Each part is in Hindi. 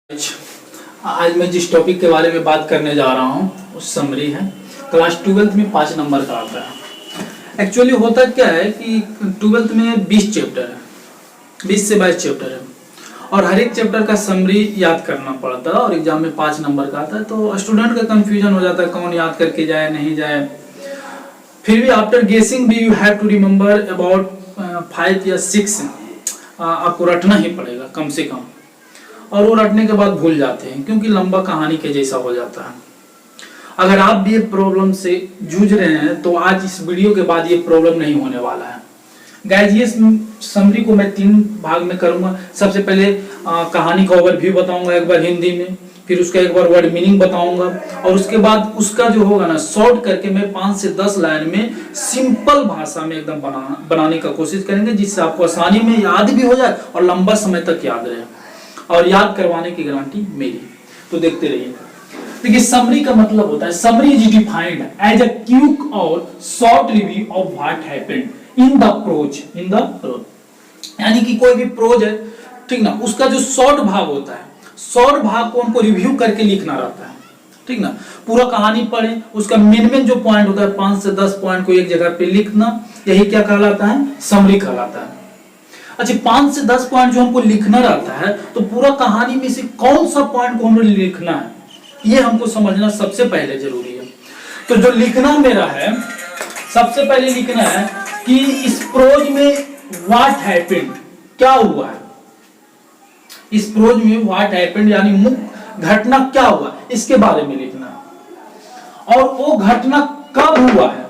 आज मैं जिस टॉपिक के बारे में बात करने जा रहा हूँ उस समरी है। क्लास 12th में 5 नंबर का आता है। एक्चुअली होता क्या है कि 12th में 20 चैप्टर है, 20 से 22 चैप्टर है और हर एक चैप्टर का समरी याद करना पड़ता है और एग्जाम में 5 नंबर का आता है। तो स्टूडेंट का कंफ्यूजन हो जाता है कौन याद करके जाए नहीं जाए। फिर भी आफ्टर गेसिंग भी you have to remember about 5 या 6 आपको रटना ही पड़ेगा कम से कम, और वो रटने के बाद भूल जाते हैं क्योंकि लंबा कहानी के जैसा हो जाता है। अगर आप भी ये प्रॉब्लम से जूझ रहे हैं तो आज इस वीडियो के बाद ये प्रॉब्लम नहीं होने वाला है। गाइस, ये समरी को मैं 3 भाग में करूंगा। सबसे पहले कहानी का ओवरव्यू बताऊंगा एक बार हिंदी में, फिर उसका एक बार वर्ड मीनिंग बताऊंगा और उसके बाद उसका जो होगा ना शॉर्ट करके मैं 5 से 10 लाइन में सिंपल भाषा में एकदम बनाने का कोशिश करेंगे जिससे आपको आसानी में याद भी हो जाए और लंबा समय तक याद रहे, और याद करवाने की गारंटी मेरी। तो देखते रहिए। देखिए, समरी का मतलब होता है, summary is defined as a quick और short review of what happened in the prose. यानी कि कोई भी प्रोज है, ठीक ना, उसका जो शॉर्ट भाग होता है, शॉर्ट भाग को हमको रिव्यू करके लिखना रहता है, ठीक ना। पूरा कहानी पढ़े, उसका मेन जो पॉइंट होता है 5 से 10 पॉइंट को एक जगह पे लिखना, यही क्या कहलाता है, समरी कहलाता है। अच्छा, 5 से 10 पॉइंट जो हमको लिखना रहता है तो पूरा कहानी में से कौन सा पॉइंट को हमें लिखना है ये हमको समझना सबसे पहले जरूरी है। तो जो लिखना मेरा है, सबसे पहले लिखना है कि इस प्रोज में व्हाट हैपेंड, क्या हुआ है। इस प्रोज में व्हाट हैपेंड यानी मुख्य घटना क्या हुआ इसके बारे में लिखना है, और वो घटना कब हुआ है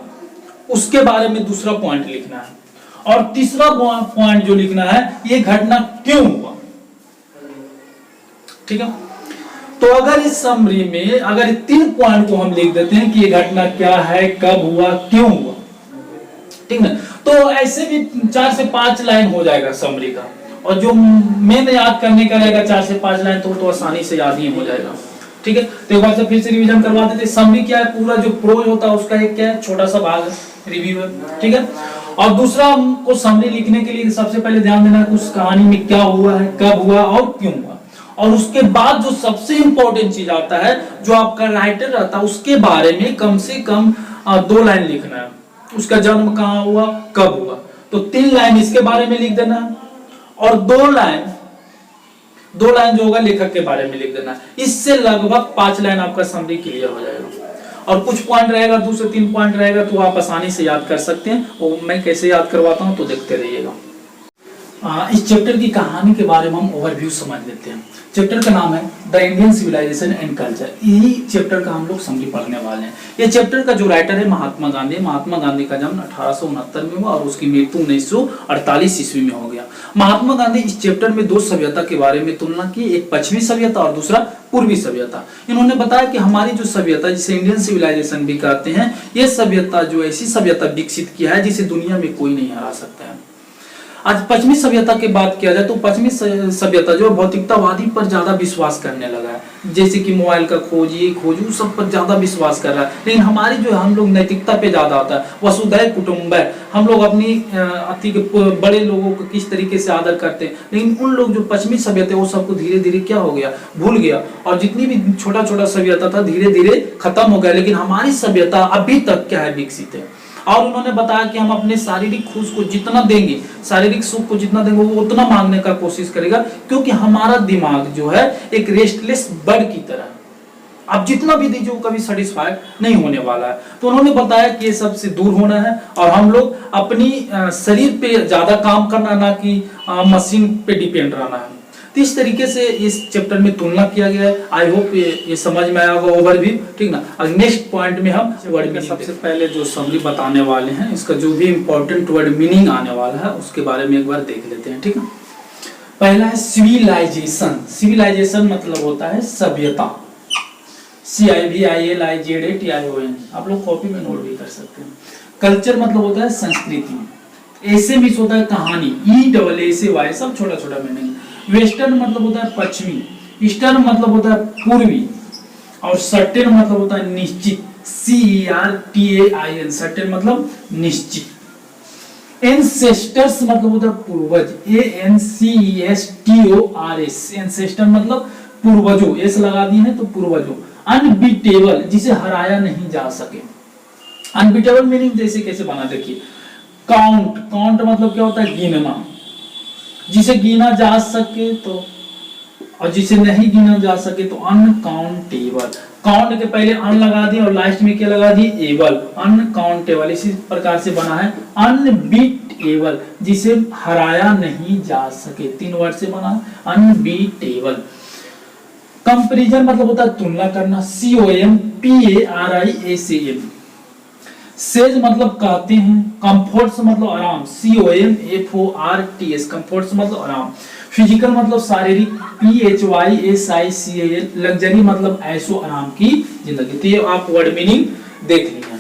उसके बारे में दूसरा पॉइंट लिखना है, और तीसरा पॉइंट जो लिखना है ये घटना क्यों हुआ। ठीक है, तो अगर इस समरी में अगर 3 पॉइंट को हम लिख देते हैं कि ये घटना क्या है, कब हुआ, क्यों हुआ, ठीक है, तो ऐसे भी 4 से 5 लाइन हो जाएगा समरी का, और जो मेन याद करने का रहेगा 4 से 5 लाइन तो आसानी से याद ही हो जाएगा। ठीक है, तो एक बार से फिर से रिवीजन करवा देते। समरी क्या है, पूरा जो प्रोज होता है उसका एक क्या है, छोटा सा भाग रिव्यू है, ठीक है। और दूसरा हमको समरी लिखने के लिए सबसे पहले ध्यान देना है कि उस कहानी में क्या हुआ है, कब हुआ और क्यों हुआ, और उसके बाद जो सबसे इंपॉर्टेंट चीज आता है, जो आपका राइटर रहता है उसके बारे में कम से कम 2 लाइन लिखना है। उसका जन्म कहाँ हुआ, कब हुआ, तो 3 लाइन इसके बारे में लिख देना है, और 2 लाइन जो होगा लेखक के बारे में लिख देना है। इससे लगभग 5 लाइन आपका समरी क्लियर हो जाएगा, और कुछ पॉइंट रहेगा, 2 से 3 पॉइंट रहेगा तो आप आसानी से याद कर सकते हैं। और मैं कैसे याद करवाता हूं तो देखते रहिएगा। इस चैप्टर की कहानी के बारे में हम ओवरव्यू समझ लेते हैं। चैप्टर का नाम है the Indian civilisation and culture. यही चैप्टर का हम लोग समरी पढ़ने वाले हैं। ये चैप्टर का जो राइटर है महात्मा गांधी। महात्मा गांधी का जन्म 1869 में हुआ और उसकी मृत्यु 1948 ईस्वी में हो गया। महात्मा गांधी इस चैप्टर में 2 सभ्यता के बारे में तुलना की, एक पश्चिमी सभ्यता और दूसरा पूर्वी सभ्यता। इन्होंने बताया कि हमारी जो सभ्यता, जिसे इंडियन सिविलाइजेशन भी कहते हैं, ये सभ्यता जो ऐसी सभ्यता विकसित किया है जिसे दुनिया में कोई नहीं हरा सकता है। आज पश्चिमी सभ्यता की बात किया जाए तो पश्चिमी सभ्यता जो भौतिकतावादी पर ज्यादा विश्वास करने लगा है, जैसे कि मोबाइल का खोज, ये खोज, उस सब पर ज्यादा विश्वास कर रहा है। लेकिन हमारी जो हम लोग नैतिकता पे ज्यादा आता है, वसुधैव कुटुंबकम, हम लोग अपनी अति के बड़े लोगों को किस तरीके से आदर करते हैं। लेकिन उन लोग जो पश्चिमी सभ्यता वो सबको धीरे धीरे क्या हो गया, भूल गया, और जितनी भी छोटा छोटा सभ्यता था धीरे धीरे खत्म हो गया। लेकिन हमारी सभ्यता अभी तक क्या है, विकसित है। और उन्होंने बताया कि हम अपने शारीरिक खुश को जितना देंगे, शारीरिक सुख को जितना देंगे वो उतना मांगने का कोशिश करेगा, क्योंकि हमारा दिमाग जो है एक रेस्टलेस बर्ड की तरह, आप जितना भी दीजिए वो कभी सेटिस्फाइड नहीं होने वाला है। तो उन्होंने बताया कि ये सब से दूर होना है और हम लोग अपनी शरीर पे ज्यादा काम करना, ना कि मशीन पे डिपेंड रहना है। तो इस तरीके से इस चैप्टर में तुलना किया गया है। आई होप ये समझ में आया होगा ओवरव्यू, ठीक ना। अब नेक्स्ट पॉइंट में हम वर्ड मीनिंग, सबसे पहले जो समरी बताने वाले हैं, इसका जो भी इंपॉर्टेंट वर्ड मीनिंग आने वाला है उसके बारे में एक बार देख लेते हैं, ठीक है। पहला है सिविलाइजेशन। सिविलाइजेशन मतलब होता है सभ्यता, CIVILIZATION, आप लोग कॉपी में नोट भी कर सकते हैं। कल्चर मतलब होता है संस्कृति। ऐसे मिस होता है कहानी, EASY, सब छोटा छोटा मीनिंग। वेस्टर्न मतलब होता है पश्चिमी, ईस्टर्न मतलब होता है पूर्वी, और सर्टेन मतलब होता है निश्चित, CERTAIN, सर्टेन मतलब निश्चित। एंसेस्टर्स मतलब होता है पूर्वज, ANCESTORS, एंसेस्टर मतलब पूर्वजों, एस लगा दिए हैं तो पूर्वजों। अनबीटेबल, जिसे हराया नहीं जा सके। अनबीटेबल मीनिंग जैसे कैसे बना, देखिए काउंट, काउंट मतलब क्या होता है, गिनना, जिसे गिना जा सके तो, और जिसे नहीं गिना जा सके तो अनकाउंटेबल। काउंट के पहले अन लगा दिए और लास्ट में क्या लगा दिए, एबल, अनकाउंटेबल। इसी प्रकार से बना है अनबीटेबल, जिसे हराया नहीं जा सके, 3 वर्ड से बना अनबीटेबल। कंपैरिजन मतलब होता है तुलना करना, COMPARISAN। सेज मतलब कहते हैं, कंफर्ट्स मतलब आराम, COMFORTS, कंफर्ट्स मतलब आराम। फिजिकल मतलब शारीरिक, PHYSICAL। लग्जरी मतलब ऐशो आराम की जिंदगी। तो ये आप वर्ड मीनिंग देख लिया,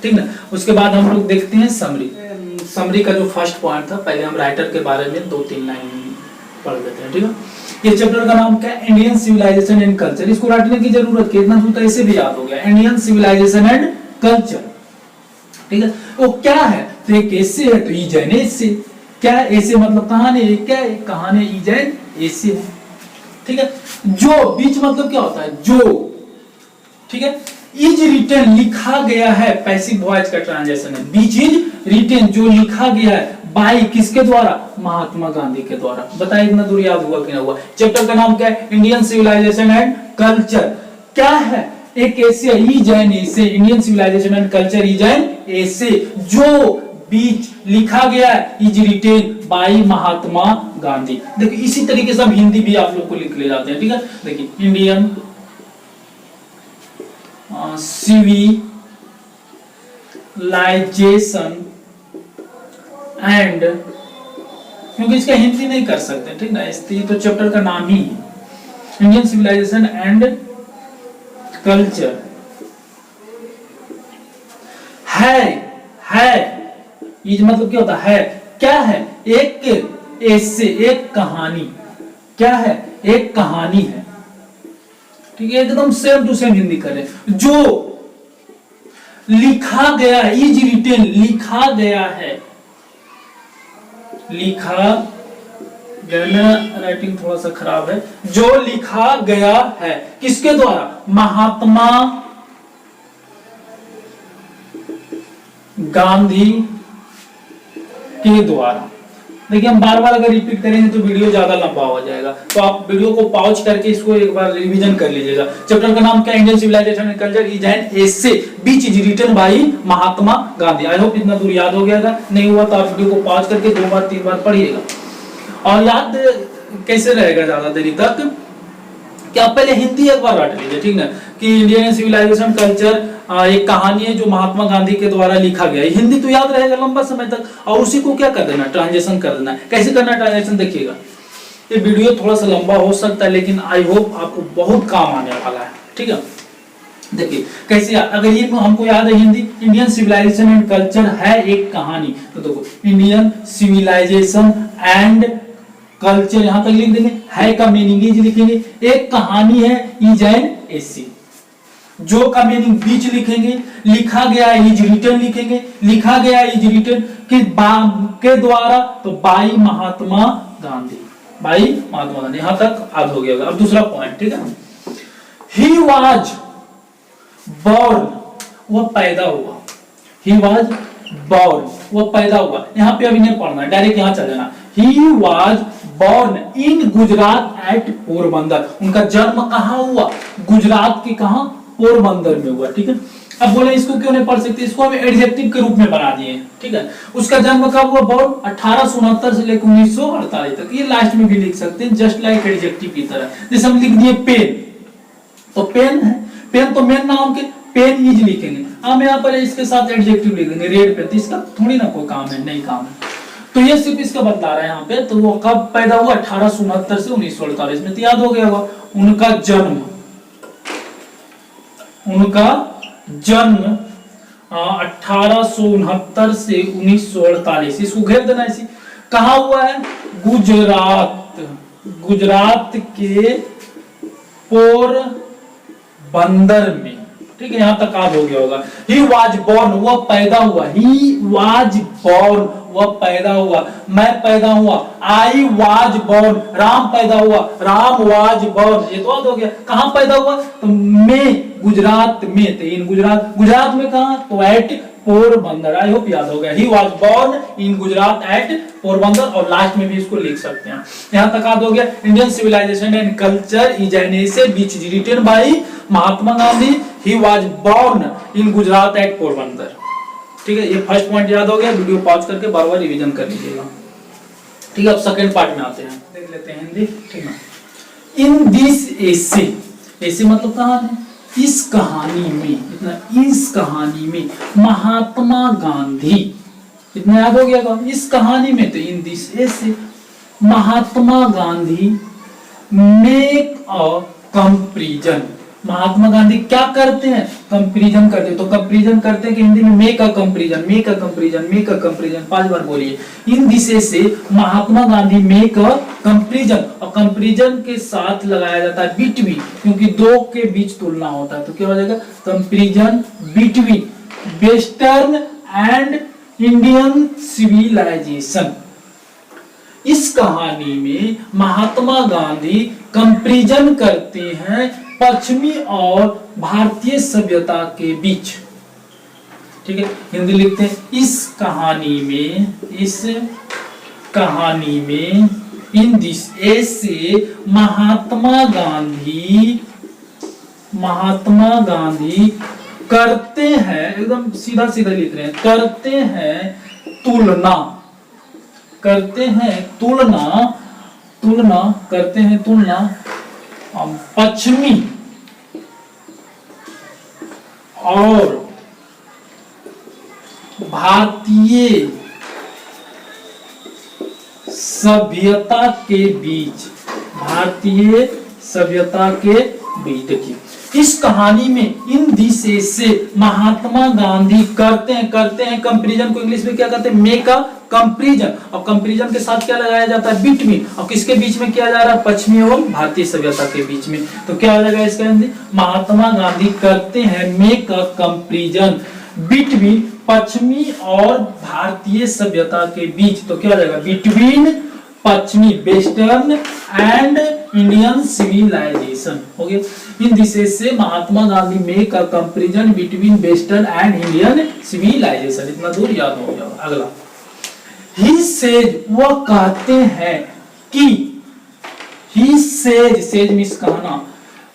ठीक ना। उसके बाद हम लोग देखते हैं समरी। समरी का जो फर्स्ट पॉइंट था, पहले हम राइटर के बारे में 2-3 लाइन पढ़ लेते हैं, ठीक है। ये चैप्टर का नाम क्या है, इंडियन सिविलाइजेशन एंड कल्चर। इसको रटने की जरूरत है, इतना तो ऐसे भी याद हो गया, इंडियन सिविलाइजेशन एंड कल्चर, ठीक है। वो क्या है, तो एक ऐसे है तो ईजैन ऐसे, क्या ऐसे मतलब कहानी, क्या है कहानी, ईजैन ऐसे है, ठीक है। जो बीच मतलब क्या होता है, जो, ठीक है। इज रिटन लिखा गया है, पैसिव वॉइस का ट्रांजेक्शन है। बीच इज रिटन जो लिखा गया है, बाय किसके द्वारा, महात्मा गांधी के द्वारा। बताइए इतना दूर याद हुआ कि ना हुआ। चैप्टर का नाम क्या है, इंडियन सिविलाइजेशन एंड कल्चर। क्या है, एक ऐसे ईजैन ऐसे, Indian civilisation and culture is an ऐसे, जो बीच लिखा गया है, is written by Mahatma Gandhi. देखिए इसी तरीके से हम हिंदी भी आप लोग को लिख ले जाते हैं, ठीक है। देखिए इंडियन सिविलाइजेशन एंड, क्योंकि इसका हिंदी नहीं कर सकते, ठीक ना, इसलिए तो चैप्टर का नाम ही है इंडियन सिविलाइजेशन एंड कल्चर। है ये मतलब क्या होता है, क्या है, एक ऐसे, एक कहानी, क्या है, एक कहानी है, ठीक है। एकदम सेम टू सेम हिंदी करें, जो लिखा गया है, इज रिटेन लिखा गया है, लिखा गया, राइटिंग थोड़ा सा खराब है, जो लिखा गया है किसके द्वारा, महात्मा गांधी के द्वारा। देखिए हम बार बार अगर रिपीट करेंगे तो वीडियो ज्यादा लंबा हो जाएगा, तो आप वीडियो को पॉज करके इसको एक बार रिवीजन कर लीजिएगा। चैप्टर का नाम क्या है, Indian civilisation and culture is an essay, which is written by Mahatma Gandhi. I hope इतना दूर याद हो गया, नहीं हुआ तो आप वीडियो को पॉज करके 2 बार 3 बार पढ़िएगा। और याद कैसे रहेगा ज्यादा देरी तक, कि आप पहले हिंदी एक बार रट लीजिए, ठीक ना, कि इंडियन सिविलाइजेशन कल्चर एक कहानी है जो महात्मा गांधी के द्वारा लिखा गया है। हिंदी तो याद रहेगा लंबा समय तक, और उसी को क्या कर देना, ट्रांजेक्शन कर देना। कैसे करना ट्रांजेक्शन, देखिएगा ये वीडियो थोड़ा सा लंबा हो सकता है, लेकिन आई होप आपको बहुत काम आने वाला है, ठीक है। देखिए कैसे, अगर ये हमको याद है Hindi, Indian civilisation and culture है एक कहानी, तो देखो इंडियन सिविलाइजेशन एंड कल्चर यहां तक लिख देंगे, है का मीनिंग इज लिखेंगे, एक कहानी है ईजैन ऐसे, जो का मीनिंग बीच लिखेंगे, लिखा गया इज रिटन लिखेंगे, लिखा गया इज रिटन के द्वारा, तो बाय महात्मा गांधी, बाय महात्मा गांधी। यहां तक याद हो गया। अब दूसरा पॉइंट, ठीक है। ही वाज बोर्न, वह पैदा हुआ, ही वाज बोर्न, वह पैदा हुआ। यहां पे अभी नहीं पढ़ना, डायरेक्ट यहां चल जाना। He was born in Gujarat at Porbandar, उनका जन्म कहां हुआ, गुजरात के कहां, पोरबंदर में हुआ, ठीक है। अब बोले इसको क्यों नहीं पढ़ सकते, इसको हम एडजेक्टिव के रूप में बना दिए, ठीक है। उसका जन्म कब हुआ, बोर्न 1869 से लेकर 1948 तक। ये लास्ट में भी लिख सकते हैं, जस्ट लाइक एडजेक्टिव की तरह। जैसे हम लिख दिए पेन, तो पेन है, पेन तो मेन नाम के, पेन इज लिखेंगे। हम यहाँ पर इसके साथ एडजेक्टिव लिख देंगे, रेड पेन, तो इसका थोड़ी ना कोई काम है, नहीं काम है। तो ये सिर्फ इसका बता रहा है यहाँ पे। तो वो कब पैदा हुआ, 1869 से 1948 में, तो याद हो गया होगा। उनका जन्म 1869 से 1948, इसको घेर देना इसी। कहा हुआ है, गुजरात, गुजरात के पोरबंदर में, ठीक है। यहां तक याद हो गया होगा। ही वाज बोर्न, वह पैदा हुआ, ही वाज बोर्न, वह पैदा हुआ, मैं पैदा हुआ, आई वाज बोर्न, राम पैदा हुआ, राम वाज बोर्न, ये तो हो गया। कहां पैदा हुआ? तो मैं गुजरात में, तो इन गुजरात, गुजरात में कहां? तो एट पोरबंदर। आई होप याद हो गया। He was born in Gujarat at Porbandar, और लास्ट में भी इसको लिख सकते हैं। यहां तक याद हो गया। Indian civilisation and culture is an essay which is written by Mahatma Gandhi. He was born in Gujarat at Porbandar. ठीक है, ये फर्स्ट पॉइंट याद हो गया। वीडियो पॉज करके बार बार रिवीजन कर लीजिएगा। ठीक है, अब सेकंड पार्ट में आते हैं, देख लेते हैं हिंदी। ठीक है, इन दिस एसे, एसे मतलब कहानी, इस कहानी में, इतना इस कहानी में महात्मा गांधी, इतना याद हो गया। इस कहानी में, तो in this essay Mahatma Gandhi make a comparison. Mahatma Gandhi क्या करते हैं? कंपैरिजन करते हैं। तो कंपैरिजन करते हैं कि हिंदी में make a comparison, make a comparison, make a comparison 5 बार बोलिए। इन this essay Mahatma Gandhi make a comparison, और कंपैरिजन के साथ लगाया जाता है बिटवीन, क्योंकि दो के बीच तुलना होता है। तो क्या हो जाएगा? Comparison between western and Indian civilisation. इस कहानी में महात्मा गांधी कंपैरिजन करते हैं पश्चिमी और भारतीय सभ्यता के बीच। ठीक है, हिंदी लिखते हैं। इस कहानी में इन दिस एसे महात्मा गांधी करते हैं, एकदम सीधा सीधा लिख रहे हैं, करते हैं तुलना पश्चिमी और भारतीय सभ्यता के बीच, देखिए इस कहानी में इन दिशे से महात्मा गांधी करते हैं कंपैरिजन को इंग्लिश में क्या कहते हैं? मेक अ कंपैरिजन, और कंपैरिजन के साथ क्या लगाया जाता है? बिटवीन, और किसके बीच में किया जा रहा है? पश्चिमी और भारतीय सभ्यता के बीच में। तो क्या हो जाएगा इसका हिंदी? महात्मा गांधी करते हैं मेक अ कंपैरिजन बिटवीन पश्चिमी और भारतीय सभ्यता के बीच। तो क्या हो जाएगा? बिटवीन पश्चिमी वेस्टर्न एंड इंडियन सिविलाइजेशन हो गया। In this essay Mahatma Gandhi make a comparison between western and Indian civilization. इतना दूर याद हो गया। अगला, ही सेज, वह कहते हैं कि, ही सेज मीन्स कहना,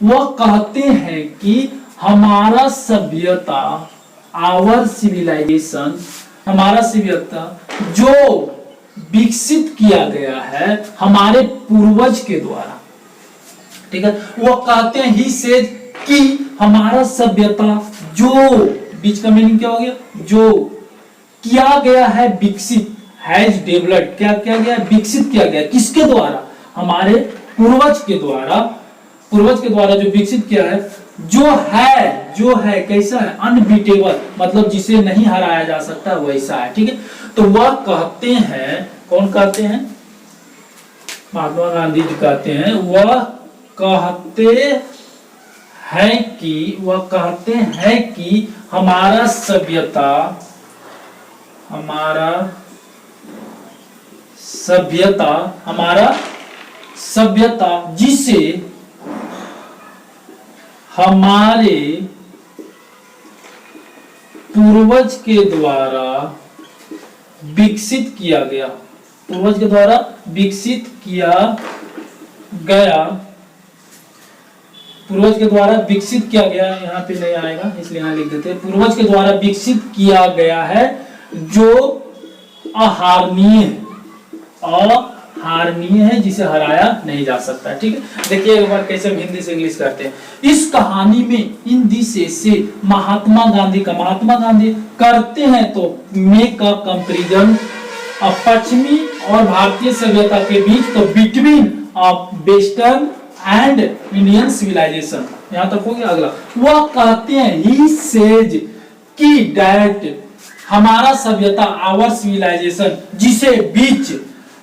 वह कहते हैं कि हमारा सभ्यता, आवर सिविलाइजेशन, हमारा सभ्यता जो विकसित किया गया है हमारे पूर्वज के द्वारा। ठीक है, वो कहते हैं ही सेज कि हमारा सभ्यता जो, बीच का मीनिंग क्या हो गया? जो किया गया है विकसित, हैज डेवलप्ड, क्या किया गया? विकसित किया गया। किसके द्वारा? हमारे पूर्वज के द्वारा जो विकसित किया है, जो है कैसा है? अनबीटेबल, मतलब जिसे नहीं हराया जा सकता वैसा है। ठीक है, तो वह कहते हैं, कौन कहते हैं? महात्मा गांधी जी कहते हैं, वह कहते हैं कि हमारा सभ्यता जिसे हमारे पूर्वज के द्वारा विकसित किया गया, यहाँ पे नहीं आएगा इसलिए यहाँ लिख देते हैं। पूर्वज के द्वारा विकसित किया गया है जो अहारणीय है, जिसे हराया नहीं जा सकता। ठीक है, देखिए एक बार कैसे हम हिंदी से इंग्लिश करते हैं। इस कहानी में इन दिशे से महात्मा गांधी करते हैं तो मेक अ कंपैरिजन पश्चिमी और भारतीय सभ्यता के बीच, तो between western and Indian civilisation. यहां तक हो गया। अगला, वह कहते हैं ही सेज कि दैट हमारा सभ्यता, आवर सिविलाइजेशन, जिसे बीच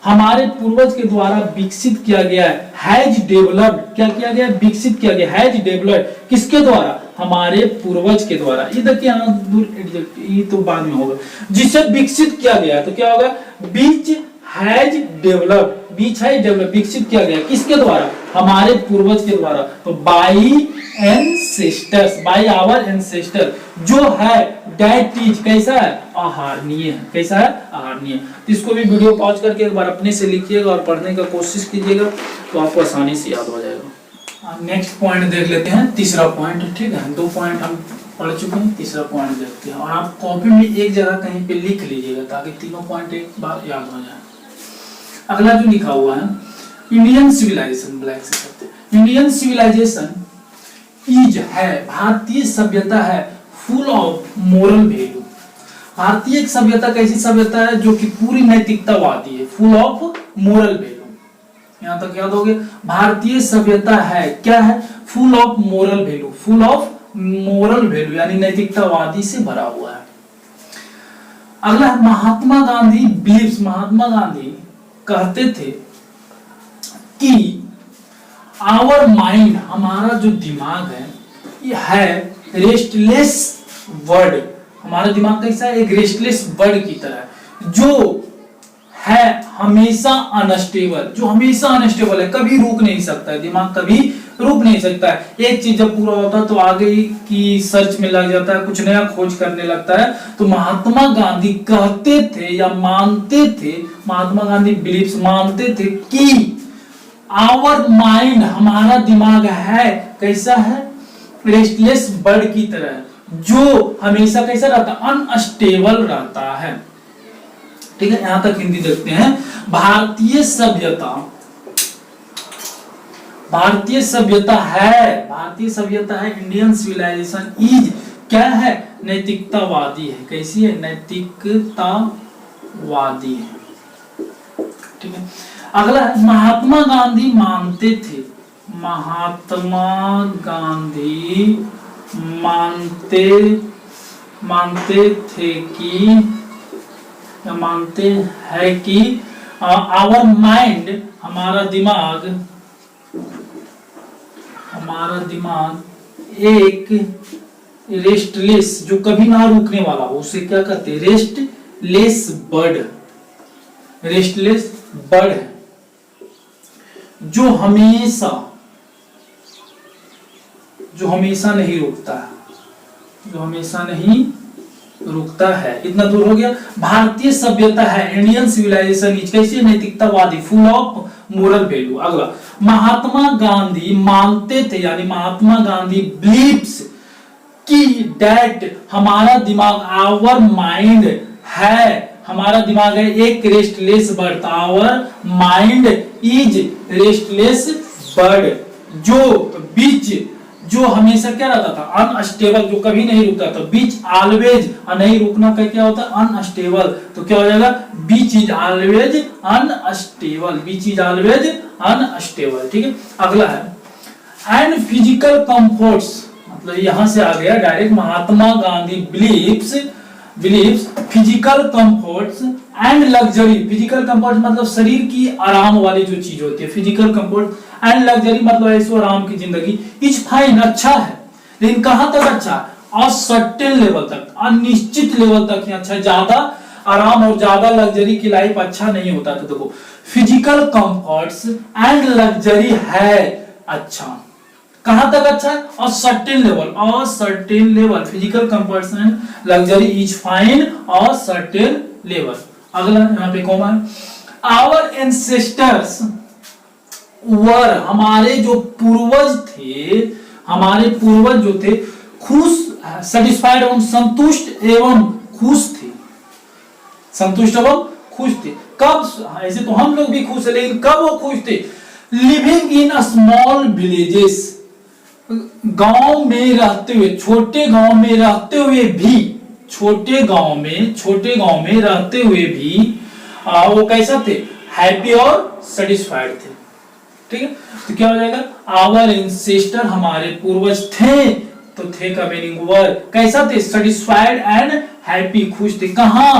हमारे पूर्वज के द्वारा विकसित किया गया है, हैज डेवलप्ड, क्या किया गया? विकसित किया गया, हैज डेवलप्ड, किसके द्वारा? हमारे पूर्वज के द्वारा, ये देखिए यहाँ दूर एडजेक्ट, ये तो बाद में होगा, जिसे विकसित किया गया। तो क्या होगा, बीच हैज डेवलप, बीच है डेवलप, विकसित किया गया किसके द्वारा, हमारे पूर्वज के द्वारा। तो by ancestors, by our ancestor, जो है दैट इज कैसा है, आहारणीय है। कैसा है, आहारणीय। तो इसको भी वीडियो पॉज करके एक बार अपने से लिखिएगा और पढ़ने का कोशिश कीजिएगा, तो आपको आसानी से याद हो जाएगा। नेक्स्ट पॉइंट देख लेते हैं, तीसरा पॉइंट। ठीक है, 2 पॉइंट हम पढ़ चुके हैं, तीसरा पॉइंट देखते हैं। और आप कॉपी में एक जगह कहीं पे लिख लीजिएगा ताकि तीनों पॉइंट एक बार याद हो जाए। अगला जो लिखा हुआ है, इंडियन सिविलाइजेशन, ब्लैक से करते हैं। इंडियन सिविलाइजेशन इज है, भारतीय सभ्यता है, फुल ऑफ मोरल वैल्यू। भारतीय एक सभ्यता कैसी सभ्यता है, जो कि पूरी नैतिकतावादी है, फुल ऑफ मोरल वैल्यू। यहां तक याद हो गया, भारतीय सभ्यता है, क्या है, full of moral value, full of moral value यानी नैतिकतावादी से भरा हुआ है। अगला है महात्मा गांधी बिलीव्स, महात्मा गांधी कहते थे कि आवर माइंड, हमारा जो दिमाग है, ये है रेस्टलेस बर्ड। हमारा दिमाग कैसा है, एक रेस्टलेस बर्ड की तरह, जो है हमेशा अनस्टेबल, जो हमेशा अनस्टेबल है, कभी रुक नहीं सकता है, दिमाग कभी रुक नहीं सकता है। एक चीज जब पूरा होता है तो आगे की सर्च में लग जाता है, कुछ नया खोज करने लगता है। तो महात्मा गांधी कहते थे या मानते थे, महात्मा गांधी बिलीव्स, मानते थे कि आवर माइंड, हमारा दिमाग है, कैसा है, रेस्टलेस बर्ड की तरह, जो हमेशा कैसा रहता है, अनस्टेबल रहता है। ठीक है, यहां तक हिंदी देखते हैं। भारतीय सभ्यता, भारतीय सभ्यता है, भारतीय सभ्यता है, इंडियन सिविलाइजेशन इज, क्या है, नैतिकतावादी है। कैसी है, नैतिकतावादी है। ठीक है, अगला महात्मा गांधी मानते थे, महात्मा गांधी मानते थे कि, मानते हैं कि आवर माइंड, हमारा दिमाग एक रेस्टलेस, जो कभी ना रुकने वाला हो, उसे क्या कहते हैं, रेस्टलेस बर्ड, रेस्टलेस बर्ड है, जो हमेशा नहीं रुकता है, जो हमेशा नहीं रुकता है। इतना दूर हो गया। भारतीय सभ्यता है, इंडियन सिविलाइजेशन इज, कैसी नैतिकतावादी, फुल ऑफ मोरल वैल्यू। अगला, महात्मा गांधी मानते थे, यानी महात्मा गांधी बिलीव्स कि दैट, हमारा दिमाग, आवर माइंड है, हमारा दिमाग है एक restless bird, our mind is restless bird, जो बीच, जो हमेशा क्या रहता था, अनस्टेबल, जो कभी नहीं रुकता था, बीच ऑलवेज, नहीं रुकना का क्या होता है, अनस्टेबल। तो क्या हो जाएगा, which is always unstable, which is always unstable. ठीक है, अगला है एंड फिजिकल कंफर्ट्स, मतलब यहां से आ गया direct, Mahatma Gandhi believes physical comforts and luxury. Physical comfort मतलब शरीर की आराम वाली जो चीज होती है, फिजिकल कंफर्ट, एंड लग्जरी मतलब ऐशो आराम की जिंदगी, इज फाइन, अच्छा है, लेकिन कहां तक अच्छा है, सर्टेन लेवल तक, अनिश्चित लेवल तक ही अच्छा है। ज्यादा आराम और ज्यादा लग्जरी की लाइफ अच्छा नहीं होता। तो देखो, फिजिकल कंफर्ट्स एंड लग्जरी है अच्छा, कहां तक अच्छा है, a certain level, physical comforts and luxury is fine, a certain level. अगला यहां पे कॉमा है, आवर एंसेस्टर्स वर, हमारे जो पूर्वज थे, हमारे पूर्वज जो थे, खुश, सेटिस्फाइड एवं संतुष्ट एवं खुश थे, संतुष्ट एवं खुश थे। कब, ऐसे तो हम लोग भी खुश है, लेकिन कब वो खुश थे, लिविंग इन स्मॉल विलेजेस, गांव में रहते हुए, छोटे गांव में रहते हुए भी, छोटे गांव में रहते हुए भी वो कैसा थे, हैप्पी और सेटिस्फाइड थे। ठीक है, तो क्या हो जाएगा, आवर एंसेस्टर, हमारे पूर्वज थे, तो थे का मीनिंग वर, कैसा थे, सेटिस्फाइड एंड हैप्पी, खुश थे। कहां,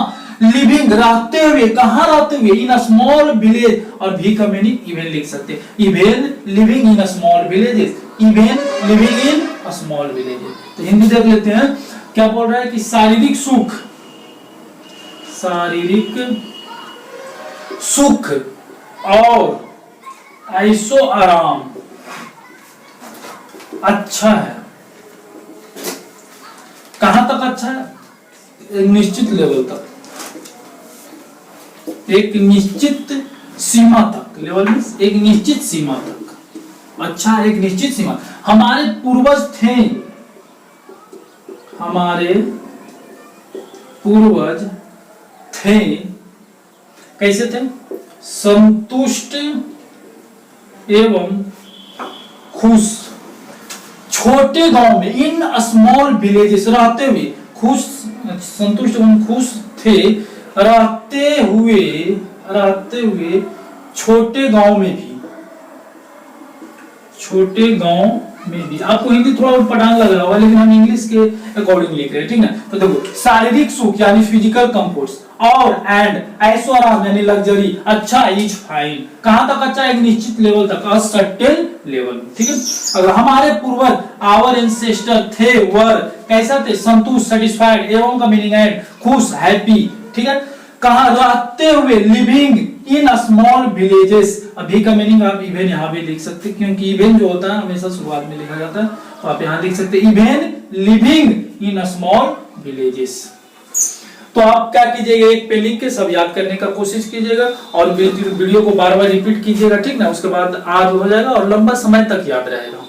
लिविंग, रहते हुए, कहां रहते हुए, इन अ स्मॉल विलेज, और भी का मीनिंग इवन लिख सकते हैं, even living in a small villages, even living in small villages. तो हिंदी देख लेते हैं क्या बोल रहा है कि शारीरिक सुख, शारीरिक सुख और ऐशो आराम अच्छा है। कहां तक अच्छा है? एक निश्चित लेवल तक, एक निश्चित सीमा तक, लेवल में एक निश्चित सीमा तक अच्छा, एक निश्चित सीमा। हमारे पूर्वज थे, हमारे पूर्वज थे, कैसे थे? संतुष्ट एवं खुश, छोटे गांव में, इन स्मॉल विलेजेस रहते हुए खुश, संतुष्ट एवं खुश थे, रहते हुए छोटे गांव में भी, छोटे गांव में भी। आपको हिंदी थोड़ा पढ़ान लग रहा होगा, लेकिन हम इंग्लिश के अकॉर्डिंग लिख रहे हैं, ठीक ना। तो देखो, शारीरिक सुख यानी फिजिकल कंफर्ट और एंड ऐशो आराम यानी लग्जरी अच्छा इज फाइन। कहां तक अच्छा? एक निश्चित लेवल तक, अ सर्टेन लेवल, ठीक है। अगर हमारे पूर्वज आवर एंसेस्टर थे, वर कैसा थे? संतुष्ट, सेटिस्फाइड, एवं का मीनिंग एंड खुश, हैप्पी, ठीक है। कहां? रहते हुए, लिविंग इन स्मॉल विलेजेस। अभी का मीनिंग आप इवन यहां भी लिख सकते, क्योंकि इवन जो होता है हमेशा शुरुआत में लिखा जाता है, तो आप यहां लिख सकते even living in small villages. तो आप क्या कीजिएगा, एक पे लिख के सब याद करने का कोशिश कीजिएगा और वीडियो को बार बार रिपीट कीजिएगा, ठीक ना। उसके बाद आज हो जाएगा और लंबा समय तक याद रहेगा।